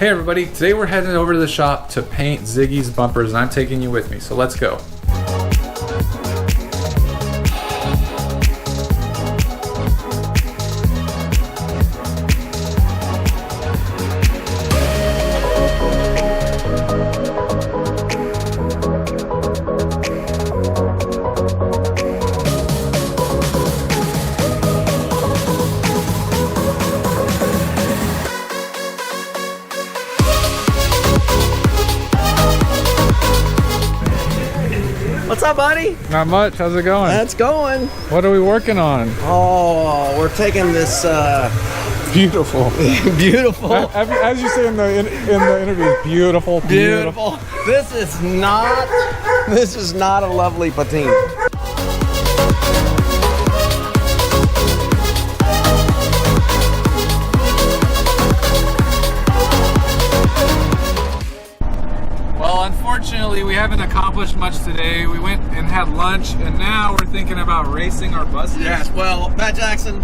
Hey everybody, today we're heading over to the shop to paint Ziggy's bumpers and I'm taking you with me, so let's go. What's up, buddy? Not much, how's it going? That's going. What are we working on? Oh, we're taking this Beautiful. beautiful. As you say in the interview, beautiful. This is not a lovely patina. Well, unfortunately, we haven't accomplished much today. We went and had lunch, and now we're thinking about racing our buses. Yes, well, Matt Jackson,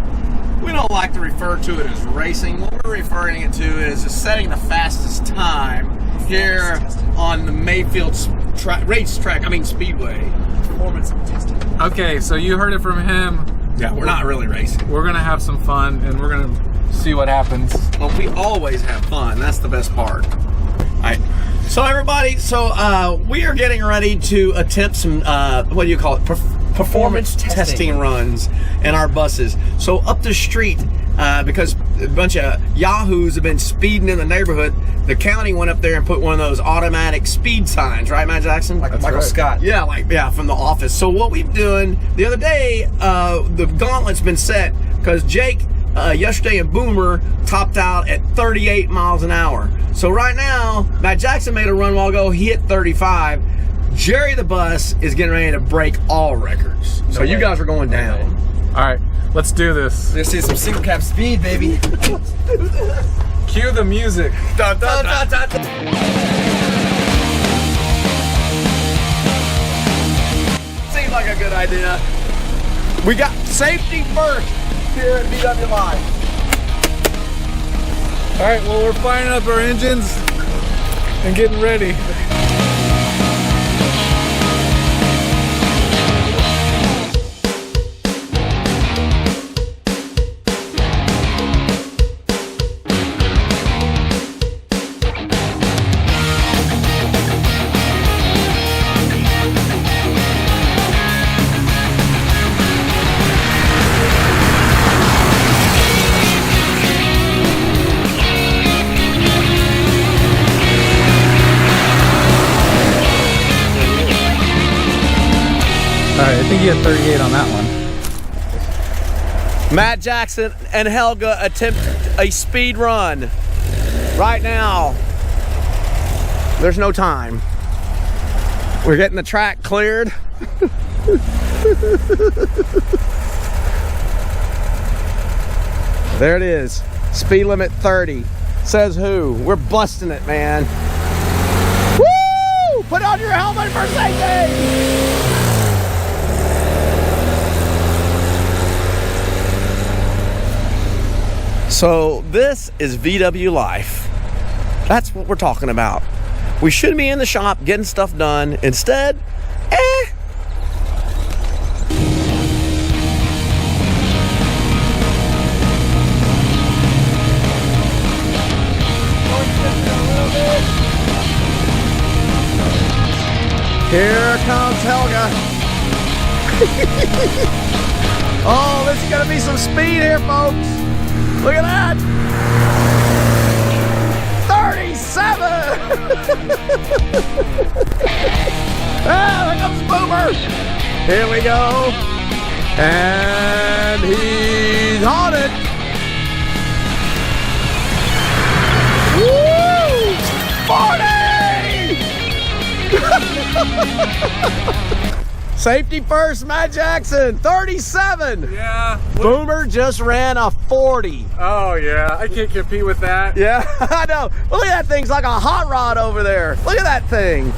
we don't like to refer to it as racing. What we're referring it to is setting the fastest time here on the Mayfield Speedway. Performance testing. Okay, so you heard it from him. Yeah, we're not really racing. We're gonna have some fun, and we're gonna see what happens. Well, we always have fun. That's the best part. All right. So everybody, we are getting ready to attempt some, what do you call it? Performance testing runs in our buses. So up the street, because a bunch of yahoos have been speeding in the neighborhood, the county went up there and put one of those automatic speed signs, right, Matt Jackson? Like Michael Scott. Yeah, from The Office. So what we've done, the other day, the gauntlet's been set, because Jake, yesterday in Boomer topped out at 38 miles an hour. So right now, Matt Jackson made a run while ago. He hit 35. Jerry the Bus is getting ready to break all records. So you guys are going down. All right, let's do this. Let's see some single cap speed, baby. Cue the music. Dun, dun, dun, dun, dun. Seems like a good idea. We got safety first here at VW Live. All right, well, we're firing up our engines and getting ready. All right, I think you had 38 on that one. Matt Jackson and Helga attempt a speed run. Right now, there's no time. We're getting the track cleared. There it is. Speed limit 30. Says who? We're busting it, man. Woo! Put on your helmet for safety! So this is VW life. That's what we're talking about. We shouldn't be in the shop getting stuff done. Instead, Here comes Helga. Oh, this is gonna be some speed here, folks. Look at that! 37! Ah, there comes Boomer! Here we go! And he's on it! Woo! 40! Safety first, Matt Jackson, 37. Yeah. Boomer just ran a 40. Oh yeah, I can't compete with that. Yeah, I know. Look at that thing, it's like a hot rod over there. Look at that thing.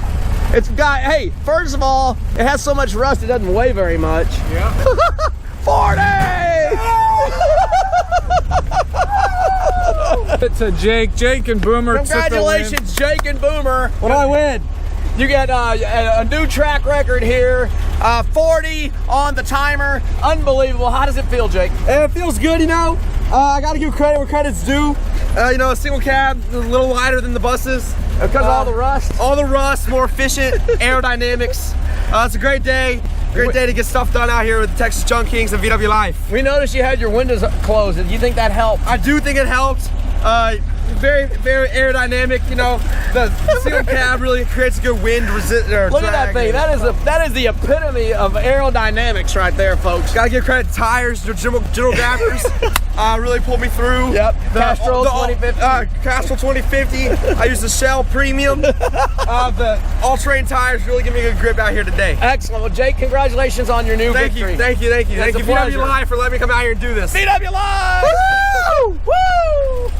It's got, hey, first of all, it has so much rust it doesn't weigh very much. Yeah. 40! to Jake and Boomer. Congratulations, Jake and Boomer. What do I win? You get a new track record here. 40 on the timer. Unbelievable. How does it feel, Jake? It feels good, you know. I got to give credit where credit's due. You know, a single cab is a little lighter than the buses. Because of all the rust? All the rust, more efficient, aerodynamics. It's a great day. Great day to get stuff done out here with the Texas Junk Kings and VW Life. We noticed you had your windows closed. Do you think that helped? I do think it helped. Very, very aerodynamic. You know, the single cab really creates a good wind resist. Look at that thing. That is the epitome of aerodynamics right there, folks. Gotta give credit to tires, the general grabbers. Really pulled me through. Yep. Castrol 2050. Castrol 2050. I use the Shell Premium. The all-terrain tires really give me a good grip out here today. Excellent. Well, Jake, congratulations on your new victory. Thank you. Thank you, VW Live, for letting me come out here and do this. VW Live! Woo! Woo!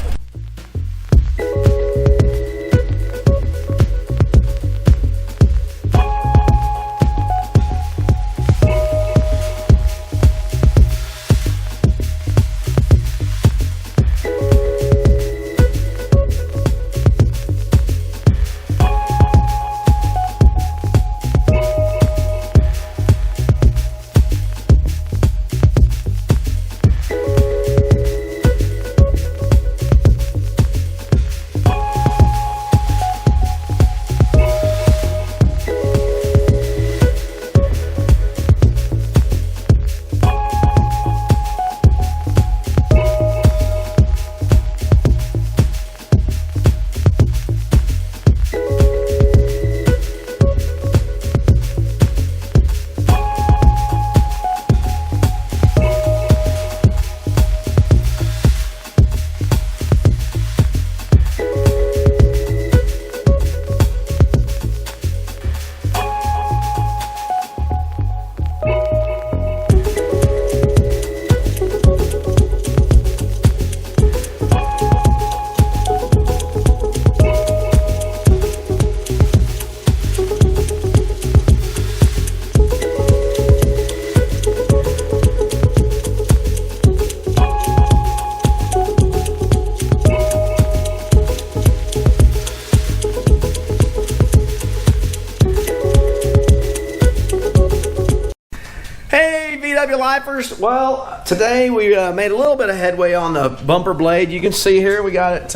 VW Lifers. Well, today we made a little bit of headway on the bumper blade. You can see here we got it.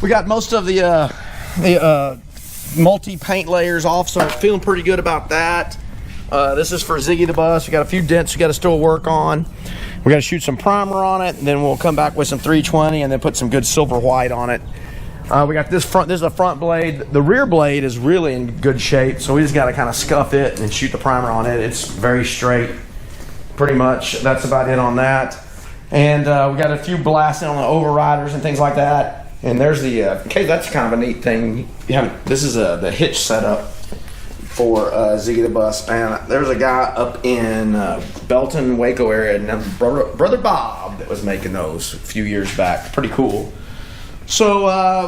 We got most of the multi-paint layers off, so I'm feeling pretty good about that. This is for Ziggy the Bus. We got a few dents we got to still work on. We got to shoot some primer on it, and then we'll come back with some 320 and then put some good silver white on it. We got this front. This is the front blade. The rear blade is really in good shape, so we just got to kind of scuff it and shoot the primer on it. It's very straight, pretty much. That's about it on that. And we got a few blasting on the overriders and things like that. And there's the okay. That's kind of a neat thing. This is the hitch setup for Ziggy the Bus. And there's a guy up in Belton, Waco area, named Brother Bob, that was making those a few years back. Pretty cool. So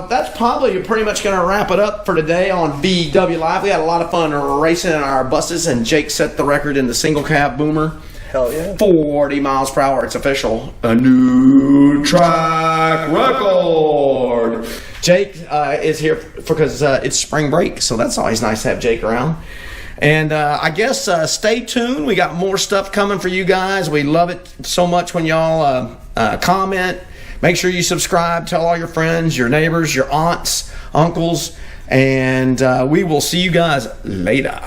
that's probably pretty much going to wrap it up for today on VW Live. We had a lot of fun racing in our buses, and Jake set the record in the single cab Boomer. Hell yeah. 40 miles per hour. It's official. A new track record. Jake is here because it's spring break, so that's always nice to have Jake around. And I guess stay tuned. We got more stuff coming for you guys. We love it so much when y'all comment. Make sure you subscribe, tell all your friends, your neighbors, your aunts, uncles, and we will see you guys later.